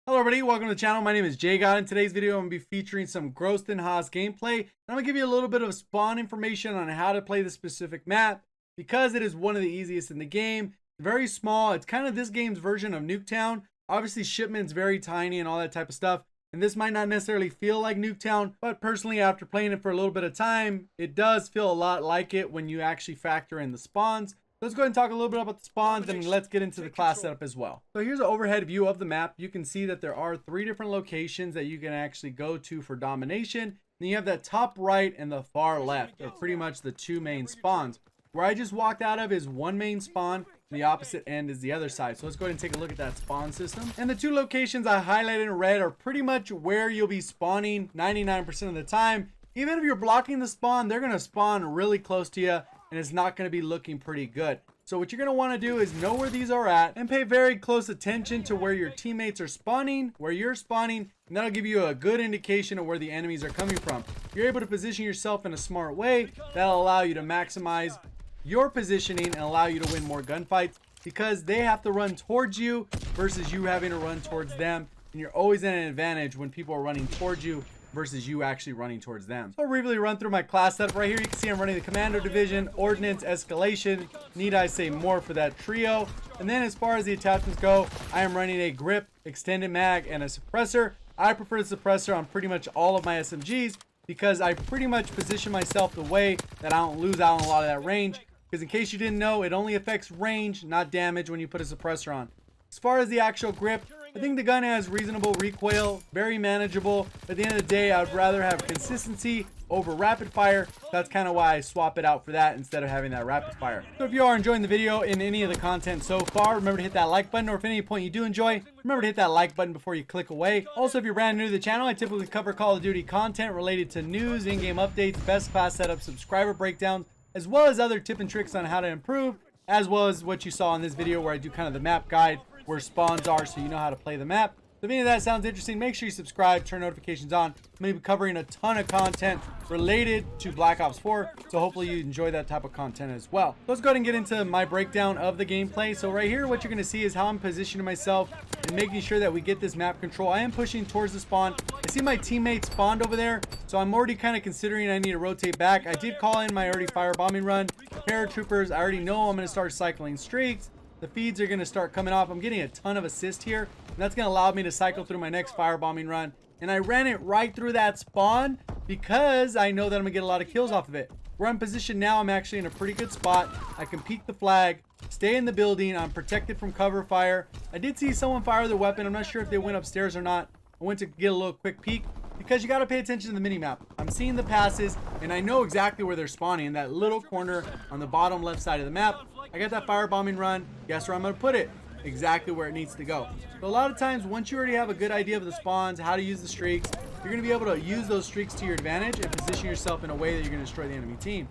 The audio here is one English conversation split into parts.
Hello everybody, welcome to the channel. My name is Jay God. In today's video, I'm going to be featuring some Ghost and Haas gameplay. And I'm going to give you a little bit of spawn information on how to play the specific map because it is one of the easiest in the game. Very small. It's kind of this game's version of Nuketown. Obviously, shipment's very tiny and all that type of stuff. And this might not necessarily feel like Nuketown, but personally, after playing it for a little bit of time, it does feel a lot like it when you actually factor in the spawns. Let's go ahead and talk a little bit about the spawns and let's get into the class setup as well. So here's an overhead view of the map. You can see that there are 3 different locations that you can actually go to for domination. Then you have that top right and the far left are pretty much the 2 main spawns. Where I just walked out of is one main spawn, and the opposite end is the other side. So let's go ahead and take a look at that spawn system. And the 2 locations I highlighted in red are pretty much where you'll be spawning 99% of the time. Even if you're blocking the spawn, they're going to spawn really close to you, and it's not going to be looking pretty good. So what you're going to want to do is know where these are at and pay very close attention to where your teammates are spawning, where you're spawning, and that'll give you a good indication of where the enemies are coming from. You're able to position yourself in a smart way that'll allow you to maximize your positioning and allow you to win more gunfights because they have to run towards you versus you having to run towards them, and you're always at an advantage when people are running towards you versus you actually running towards them. So I'll briefly run through my class setup right here. You can see I'm running the Commando Division, Ordnance, Escalation. Need I say more for that trio? And then as far as the attachments go, I am running a grip, extended mag, and a suppressor. I prefer the suppressor on pretty much all of my SMGs because I pretty much position myself the way that I don't lose out on a lot of that range. Because in case you didn't know, it only affects range, not damage when you put a suppressor on. As far as the actual grip, I think the gun has reasonable recoil, very manageable. At the end of the day, I'd rather have consistency over rapid fire. That's kind of why I swap it out for that instead of having that rapid fire. So if you are enjoying the video and any of the content so far, remember to hit that like button, or if at any point you do enjoy, remember to hit that like button before you click away. Also, if you're brand new to the channel, I typically cover Call of Duty content related to news, in-game updates, best class setups, subscriber breakdowns, as well as other tips and tricks on how to improve, as well as what you saw in this video where I do kind of the map guide where spawns are so you know how to play the map. If any of that sounds interesting, make sure you subscribe, turn notifications on. I'm going to be covering a ton of content related to Black Ops 4, so hopefully you enjoy that type of content as well. Let's go ahead and get into my breakdown of the gameplay. So right here, what you're going to see is how I'm positioning myself and making sure that we get this map control. I am pushing towards the spawn. I see my teammates spawned over there, so I'm already kind of considering I need to rotate back. I did call in my already firebombing run. Paratroopers, I already know I'm going to start cycling streaks. The feeds are going to start coming off. I'm getting a ton of assist here, and that's going to allow me to cycle through my next firebombing run. And I ran it right through that spawn because I know that I'm going to get a lot of kills off of it. Where I'm positioned now, I'm actually in a pretty good spot. I can peek the flag, stay in the building. I'm protected from cover fire. I did see someone fire their weapon. I'm not sure if they went upstairs or not. I went to get a little quick peek because you got to pay attention to the minimap. I'm seeing the passes, and I know exactly where they're spawning in that little corner on the bottom left side of the map. I got that firebombing run. Guess where I'm going to put it? Exactly where it needs to go. So a lot of times, once you already have a good idea of the spawns, how to use the streaks, you're going to be able to use those streaks to your advantage and position yourself in a way that you're going to destroy the enemy team.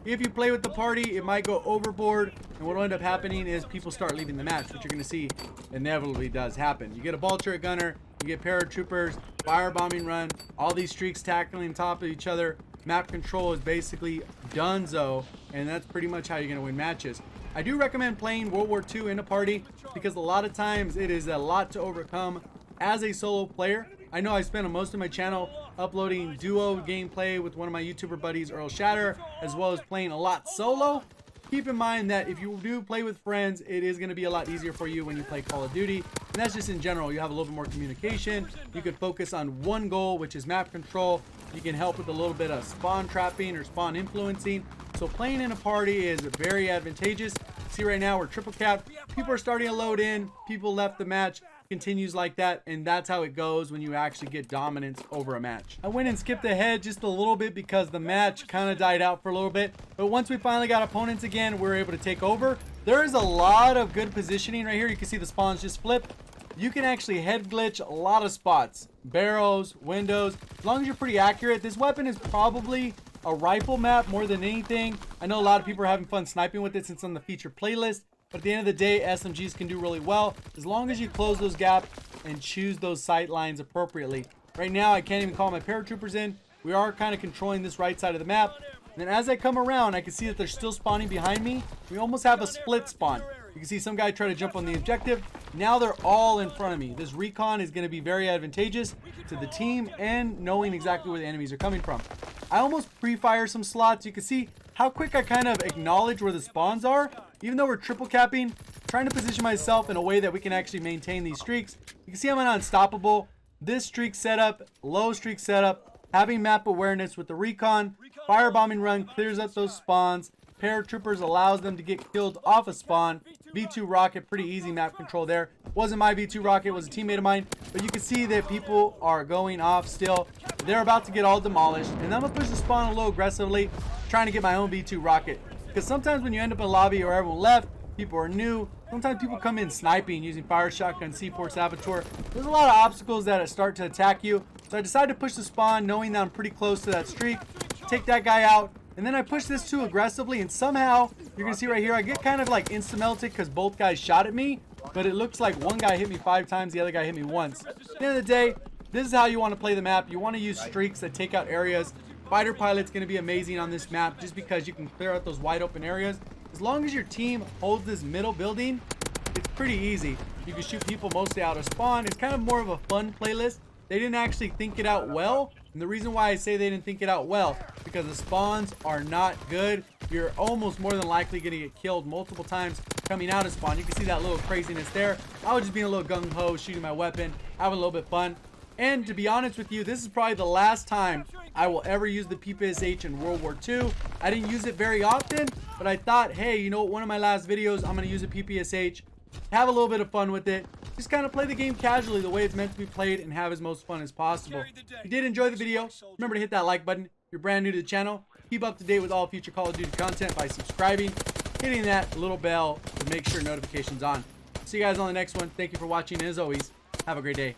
If you play with the party, it might go overboard, and what will end up happening is people start leaving the match, which you're going to see inevitably does happen. You get a ball turret gunner, you get paratroopers, firebombing run, all these streaks tackling on top of each other. Map control is basically donezo, and that's pretty much how you're going to win matches. I do recommend playing World War II in a party because a lot of times it is a lot to overcome as a solo player. I know I spent most of my channel uploading duo gameplay with one of my YouTuber buddies, Earl Shatter, as well as playing a lot solo. Keep in mind that if you do play with friends, it is going to be a lot easier for you when you play Call of Duty. And that's just in general. You have a little bit more communication. You can focus on one goal, which is map control. You can help with a little bit of spawn trapping or spawn influencing. So playing in a party is very advantageous. See right now we're triple capped. People are starting to load in. People left the match. Continues like that, and that's how it goes when you actually get dominance over a match. I went and skipped ahead just a little bit because the match kind of died out for a little bit, but once we finally got opponents again, we were able to take over. There is a lot of good positioning right here. You can see the spawns just flip. You can actually head glitch a lot of spots, barrels, windows, as long as you're pretty accurate. This weapon is probably a rifle map more than anything. I know a lot of people are having fun sniping with it since it's on the featured playlist. But at the end of the day, SMGs can do really well as long as you close those gaps and choose those sight lines appropriately. Right now, I can't even call my paratroopers in. We are kind of controlling this right side of the map. And then as I come around, I can see that they're still spawning behind me. We almost have a split spawn. You can see some guy try to jump on the objective. Now they're all in front of me. This recon is going to be very advantageous to the team and knowing exactly where the enemies are coming from. I almost pre-fire some slots. You can see how quick I kind of acknowledge where the spawns are. Even though we're triple capping, trying to position myself in a way that we can actually maintain these streaks. You can see I'm unstoppable. This streak setup, low streak setup, having map awareness with the recon, firebombing run clears up those spawns. Paratroopers allows them to get killed off a spawn. V2 rocket, pretty easy map control there. Wasn't my V2 rocket, it was a teammate of mine. But you can see that people are going off still. They're about to get all demolished. And I'm going to push the spawn a little aggressively, trying to get my own V2 rocket. Because sometimes when you end up in a lobby or everyone left, people are new. Sometimes people come in sniping using fire shotgun, C4 saboteur. There's a lot of obstacles that start to attack you. So I decided to push the spawn knowing that I'm pretty close to that streak. Take that guy out. And then I push this too aggressively, and somehow, you're going to see right here, I get kind of like insta-melted because both guys shot at me. But it looks like one guy hit me 5 times, the other guy hit me once. At the end of the day, this is how you want to play the map. You want to use streaks that take out areas. Fighter pilot's going to be amazing on this map just because you can clear out those wide open areas. As long as your team holds this middle building, it's pretty easy. You can shoot people mostly out of spawn. It's kind of more of a fun playlist. They didn't actually think it out well. And the reason why I say they didn't think it out well, because the spawns are not good. You're almost more than likely going to get killed multiple times coming out of spawn. You can see that little craziness there. I was just being a little gung-ho, shooting my weapon, having a little bit of fun. And to be honest with you, this is probably the last time I will ever use the PPSH in World War II. I didn't use it very often, but I thought, hey, you know what, one of my last videos, I'm going to use a PPSH, have a little bit of fun with it. Just kind of play the game casually the way it's meant to be played and have as most fun as possible. If you did enjoy the video, remember to hit that like button. If you're brand new to the channel, keep up to date with all future Call of Duty content by subscribing, hitting that little bell to make sure notifications on. See you guys on the next one. Thank you for watching, and as always, have a great day.